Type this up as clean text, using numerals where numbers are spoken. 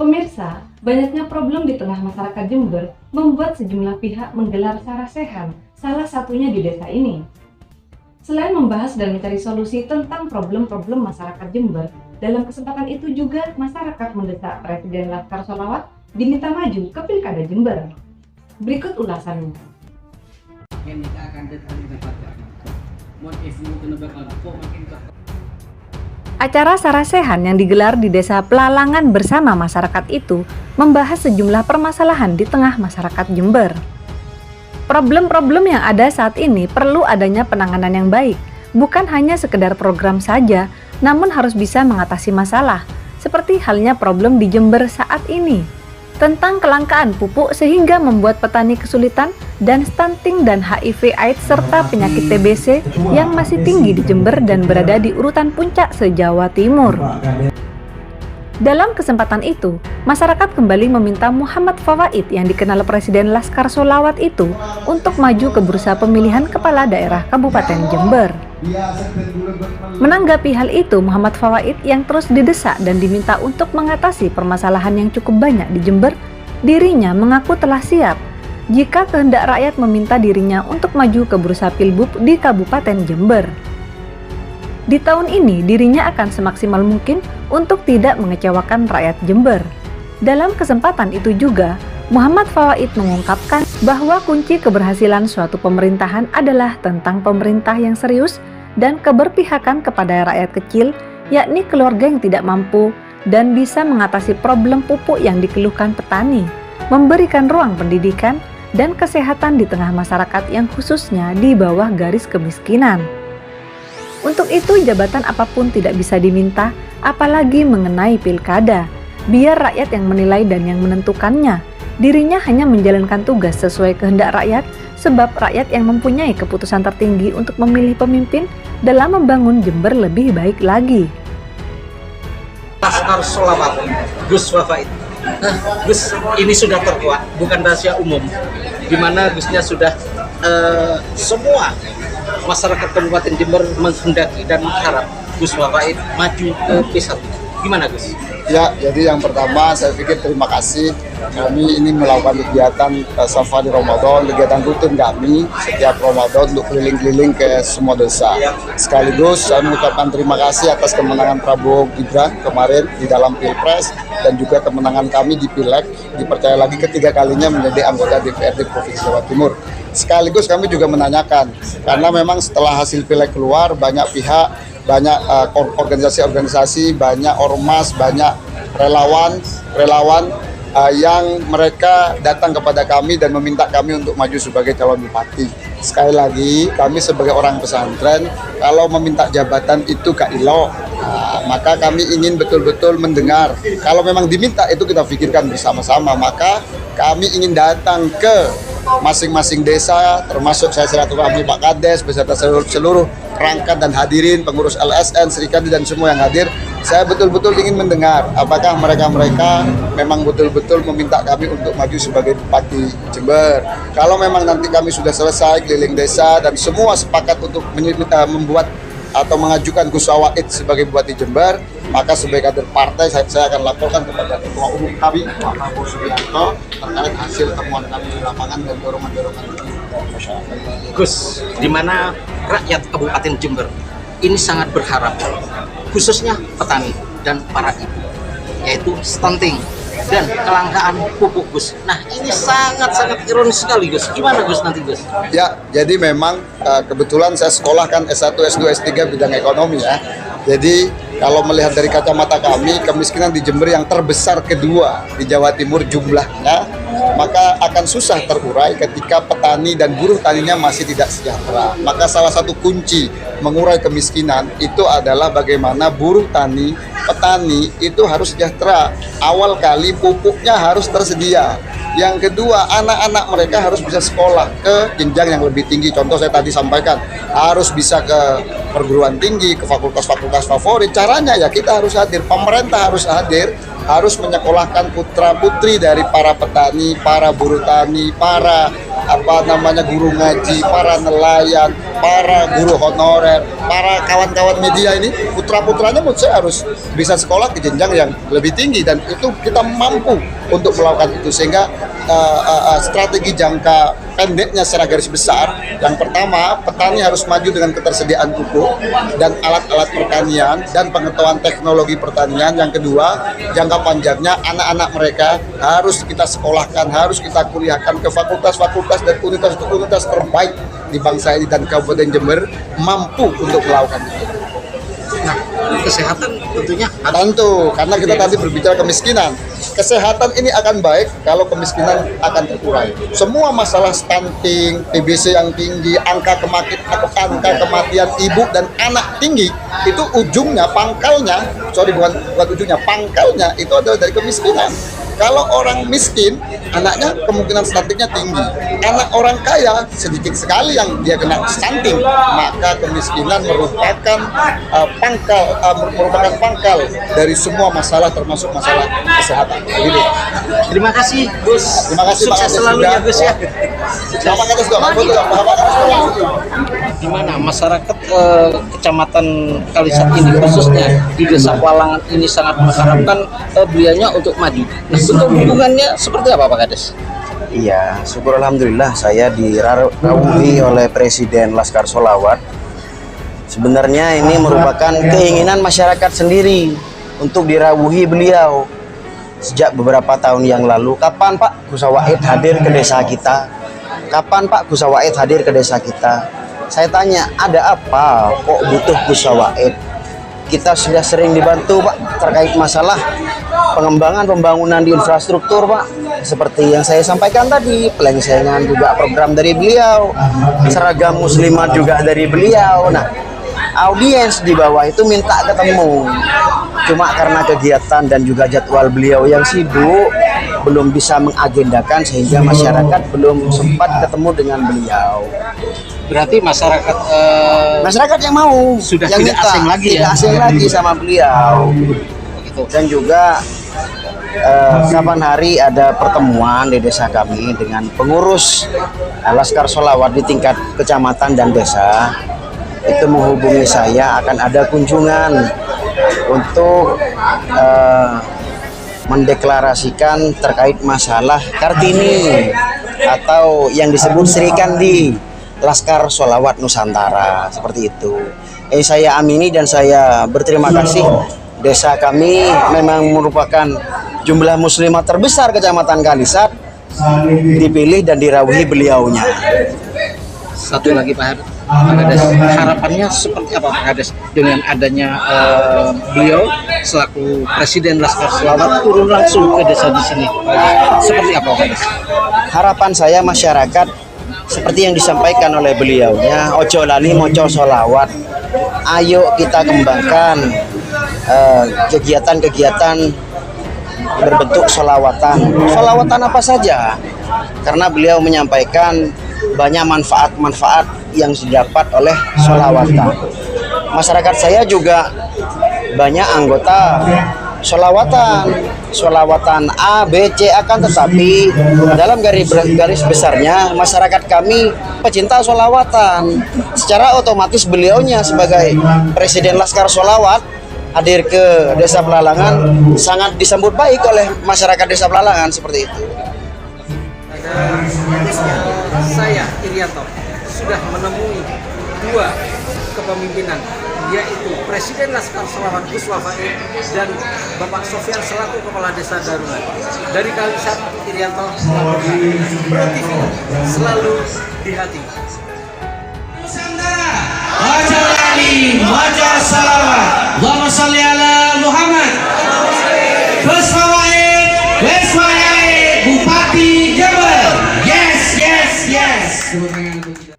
Pemirsa, banyaknya problem di tengah masyarakat Jember membuat sejumlah pihak menggelar sarasehan, salah satunya di desa ini. Selain membahas dan mencari solusi tentang problem-problem masyarakat Jember, dalam kesempatan itu juga masyarakat mendesak Presiden Laskar Sholawat diminta maju ke Pilkada Jember. Berikut ulasannya. Acara sarasehan yang digelar di Desa Pelalangan bersama masyarakat itu membahas sejumlah permasalahan di tengah masyarakat Jember. Problem-problem yang ada saat ini perlu adanya penanganan yang baik, bukan hanya sekedar program saja, namun harus bisa mengatasi masalah, seperti halnya problem di Jember saat ini, tentang kelangkaan pupuk sehingga membuat petani kesulitan, dan stunting dan HIV/AIDS serta penyakit TBC yang masih tinggi di Jember dan berada di urutan puncak se-Jawa Timur. Dalam kesempatan itu, masyarakat kembali meminta Muhammad Fawaid yang dikenal Presiden Laskar Sholawat itu untuk maju ke bursa pemilihan kepala daerah Kabupaten Jember. Menanggapi hal itu, Muhammad Fawaid yang terus didesak dan diminta untuk mengatasi permasalahan yang cukup banyak di Jember, dirinya mengaku telah siap jika kehendak rakyat meminta dirinya untuk maju ke bursa Pilbub di Kabupaten Jember. Di tahun ini, dirinya akan semaksimal mungkin untuk tidak mengecewakan rakyat Jember. Dalam kesempatan itu juga, Muhammad Fawaid mengungkapkan bahwa kunci keberhasilan suatu pemerintahan adalah tentang pemerintah yang serius dan keberpihakan kepada rakyat kecil, yakni keluarga yang tidak mampu, dan bisa mengatasi problem pupuk yang dikeluhkan petani, memberikan ruang pendidikan dan kesehatan di tengah masyarakat yang khususnya di bawah garis kemiskinan. Untuk itu, jabatan apapun tidak bisa diminta, apalagi mengenai pilkada. Biar rakyat yang menilai dan yang menentukannya. Dirinya hanya menjalankan tugas sesuai kehendak rakyat, sebab rakyat yang mempunyai keputusan tertinggi untuk memilih pemimpin dalam membangun Jember lebih baik lagi. Laskar Sholawat, Gus Fawaid. Gus ini sudah terkuat, bukan rahasia umum, di mana Gusnya sudah semua masyarakat Kabupaten Jember menghendaki dan mengharap Gus Fawaid maju ke P1. Gimana Gus? Ya, jadi yang pertama saya pikir terima kasih. Kami ini melakukan kegiatan safari Ramadan, kegiatan rutin kami setiap Ramadan untuk keliling-keliling ke semua desa. Sekaligus saya mengucapkan terima kasih atas kemenangan Prabowo Gibran kemarin di dalam Pilpres dan juga kemenangan kami di Pileg, dipercaya lagi ketiga kalinya menjadi anggota DPRD Provinsi Jawa Timur. Sekaligus kami juga menanyakan, karena memang setelah hasil Pileg keluar banyak pihak, banyak organisasi-organisasi, banyak ormas, banyak relawan yang mereka datang kepada kami dan meminta kami untuk maju sebagai calon bupati. Sekali lagi, kami sebagai orang pesantren, kalau meminta jabatan itu gak ilok, maka kami ingin betul-betul mendengar. Kalau memang diminta itu kita pikirkan bersama-sama, maka kami ingin datang ke masing-masing desa, termasuk saya silaturahmi Pak Kades beserta seluruh perangkat dan hadirin, pengurus LSN, Serikandi dan semua yang hadir. Saya betul-betul ingin mendengar apakah mereka memang betul-betul meminta kami untuk maju sebagai Bupati Jember. Kalau memang nanti kami sudah selesai keliling desa dan semua sepakat untuk membuat atau mengajukan Gus Fawaid sebagai Bupati Jember, maka sebagai kader partai saya akan laporkan kepada Ketua Umum kami, Pak Prabowo Subianto, terkait hasil temuan kami di lapangan dan dorongan-dorongan masyarakat. Gus, di mana rakyat Kabupaten Jember ini sangat berharap, khususnya petani dan para ibu, yaitu stunting dan kelangkaan pupuk Gus. Nah ini sangat-sangat ironis sekali Gus. Gimana Gus nanti Gus? Ya, jadi memang kebetulan saya sekolah kan S1, S2, S3 bidang ekonomi ya. Jadi kalau melihat dari kacamata kami, kemiskinan di Jember yang terbesar kedua di Jawa Timur jumlahnya, maka akan susah terurai ketika petani dan buruh taninya masih tidak sejahtera. Maka salah satu kunci mengurai kemiskinan itu adalah bagaimana buruh tani, petani itu harus sejahtera. Awal kali pupuknya harus tersedia. Yang kedua, anak-anak mereka harus bisa sekolah ke jenjang yang lebih tinggi. Contoh saya tadi sampaikan, harus bisa ke perguruan tinggi, ke fakultas-fakultas favorit. Caranya ya kita harus hadir, pemerintah harus hadir, harus menyekolahkan putra-putri dari para petani, para buruh tani, para guru ngaji, para nelayan, para guru honorer, para kawan-kawan media ini, putra-putranya menurut saya harus bisa sekolah ke jenjang yang lebih tinggi, dan itu kita mampu untuk melakukan itu. Sehingga strategi jangka pendeknya secara garis besar, yang pertama, petani harus maju dengan ketersediaan pupuk dan alat-alat pertanian dan pengetahuan teknologi pertanian. Yang kedua, jangka panjangnya anak-anak mereka harus kita sekolahkan, harus kita kuliahkan ke fakultas-fakultas dan universitas terbaik di bangsa ini, dan Kabupaten Jember mampu untuk melakukan itu. Nah, kesehatan tentunya Tentu, karena kita tadi berbicara kemiskinan. Kesehatan ini akan baik kalau kemiskinan akan terkurangi. Semua masalah stunting, TBC yang tinggi, angka kematian ibu dan anak tinggi, itu ujungnya, pangkalnya itu adalah dari kemiskinan. Kalau orang miskin, anaknya kemungkinan stuntingnya tinggi. Anak orang kaya sedikit sekali yang dia kena stunting, maka kemiskinan merupakan pangkal dari semua masalah, termasuk masalah kesehatan. Gitu. Terima kasih Gus. Terima kasih, Sukses Pak Kades, selalu ya Gus ya. Bapak Kades juga, Di mana masyarakat Kecamatan Kalisat ini, khususnya di Desa Walangan ini, sangat mengharapkan beliaunya untuk maju. Nah, untuk hubungannya seperti apa Pak Kades? Iya, syukur alhamdulillah saya dirawuhi oleh Presiden Laskar Sholawat. Sebenarnya ini merupakan keinginan masyarakat sendiri untuk dirawuhi beliau. Sejak beberapa tahun yang lalu, kapan Pak Gus Wahid hadir ke desa kita? Kapan Pak Gus Wahid hadir ke desa kita? Saya tanya, ada apa kok butuh Gus Wahid? Kita sudah sering dibantu Pak terkait masalah pengembangan pembangunan di infrastruktur Pak, seperti yang saya sampaikan tadi, pelengsengan juga program dari beliau, seragam muslimat juga dari beliau. Nah, audiens di bawah itu minta ketemu, cuma karena kegiatan dan juga jadwal beliau yang sibuk belum bisa mengagendakan, sehingga masyarakat belum sempat ketemu dengan beliau. Berarti masyarakat yang mau sudah yang tidak minta, asing lagi ya? tidak asing lagi sama beliau. Begitu. Dan juga kapan hari ada pertemuan di desa kami dengan pengurus Laskar Sholawat di tingkat kecamatan dan desa, itu menghubungi saya akan ada kunjungan untuk mendeklarasikan terkait masalah Kartini atau yang disebut Sri Kandi Laskar Sholawat Nusantara, seperti itu. Saya amini dan saya berterima kasih. Desa kami memang merupakan jumlah muslimat terbesar Kecamatan Kalisat, dipilih dan dirawuhi beliaunya. Satu lagi Pak Kades, harapannya seperti apa Pak Kades dengan adanya beliau selaku Presiden Laskar Sholawat turun langsung ke desa di sini? Seperti apa Pak Kades? Harapan saya masyarakat seperti yang disampaikan oleh beliaunya, ojo lali moco sholawat. Ayo kita kembangkan kegiatan-kegiatan berbentuk sholawatan. Sholawatan apa saja? Karena beliau menyampaikan banyak manfaat-manfaat yang didapat oleh sholawatan. Masyarakat saya juga banyak anggota sholawatan A, B, C, akan tetapi dalam garis besarnya masyarakat kami pecinta sholawatan. Secara otomatis beliaunya sebagai Presiden Laskar Sholawat hadir ke Desa Pelalangan sangat disambut baik oleh masyarakat Desa Pelalangan, seperti itu. Saya Irianto sudah menemui dua kepemimpinan, yaitu Presiden Laskar Sholawat Gus Wahid dan Bapak Sofyan selaku Kepala Desa Darungan. Dari Kalisat, Irianto, Pro TV selalu di hati. Wajah Ali, wajah salawat. Allahumma sholli ala Muhammad. Gus Wahid, Bupati Jember. Yes.